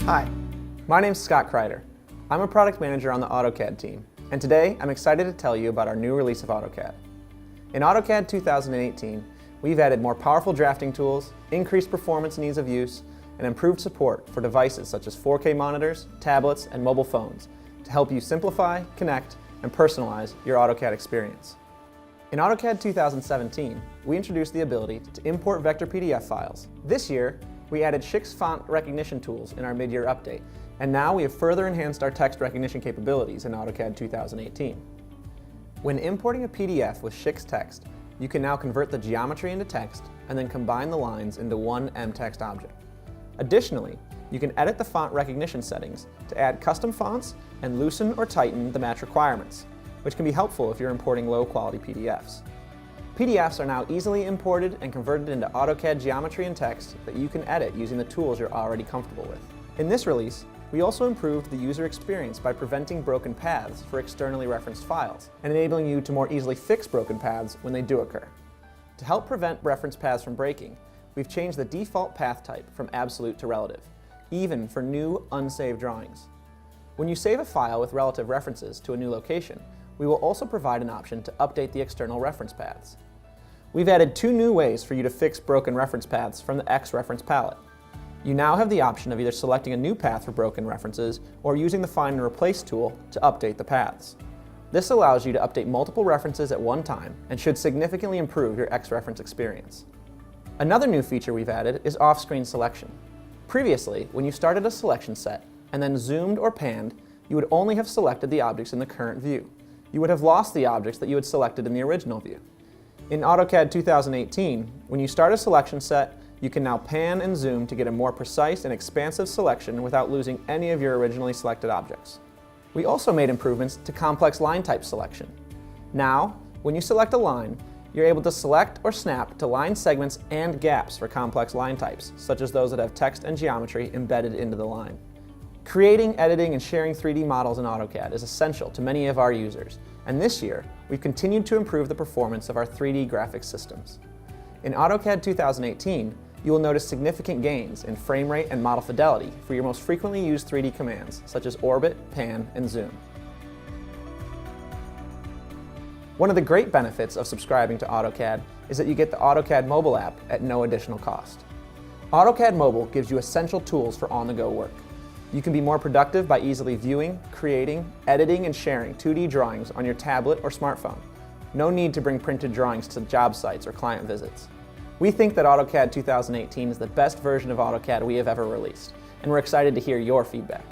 Hi, my name's Scott Kreider. I'm a product manager on the AutoCAD team, and today I'm excited to tell you about our new release of AutoCAD. In AutoCAD 2018, we've added more powerful drafting tools, increased performance and ease of use, and improved support for devices such as 4K monitors, tablets, and mobile phones to help you simplify, connect, and personalize your AutoCAD experience. In AutoCAD 2017, we introduced the ability to import vector PDF files. This year, we added Shik's font recognition tools in our mid-year update, and now we have further enhanced our text recognition capabilities in AutoCAD 2018. When importing a PDF with Shik's text, you can now convert the geometry into text and then combine the lines into one mText object. Additionally, you can edit the font recognition settings to add custom fonts and loosen or tighten the match requirements, which can be helpful if you're importing low-quality PDFs. PDFs are now easily imported and converted into AutoCAD geometry and text that you can edit using the tools you're already comfortable with. In this release, we also improved the user experience by preventing broken paths for externally referenced files and enabling you to more easily fix broken paths when they do occur. To help prevent reference paths from breaking, we've changed the default path type from absolute to relative, even for new, unsaved drawings. When you save a file with relative references to a new location, we will also provide an option to update the external reference paths. We've added two new ways for you to fix broken reference paths from the X reference palette. You now have the option of either selecting a new path for broken references or using the Find and Replace tool to update the paths. This allows you to update multiple references at one time and should significantly improve your X reference experience. Another new feature we've added is Offscreen Selection. Previously, when you started a selection set and then zoomed or panned, you would only have selected the objects in the current view. You would have lost the objects that you had selected in the original view. In AutoCAD 2018, when you start a selection set, you can now pan and zoom to get a more precise and expansive selection without losing any of your originally selected objects. We also made improvements to complex line type selection. Now, when you select a line, you're able to select or snap to line segments and gaps for complex line types, such as those that have text and geometry embedded into the line. Creating, editing, and sharing 3D models in AutoCAD is essential to many of our users, and this year, we've continued to improve the performance of our 3D graphics systems. In AutoCAD 2018, you will notice significant gains in frame rate and model fidelity for your most frequently used 3D commands, such as orbit, pan, and zoom. One of the great benefits of subscribing to AutoCAD is that you get the AutoCAD Mobile app at no additional cost. AutoCAD Mobile gives you essential tools for on-the-go work. You can be more productive by easily viewing, creating, editing, and sharing 2D drawings on your tablet or smartphone. No need to bring printed drawings to job sites or client visits. We think that AutoCAD 2018 is the best version of AutoCAD we have ever released, and we're excited to hear your feedback.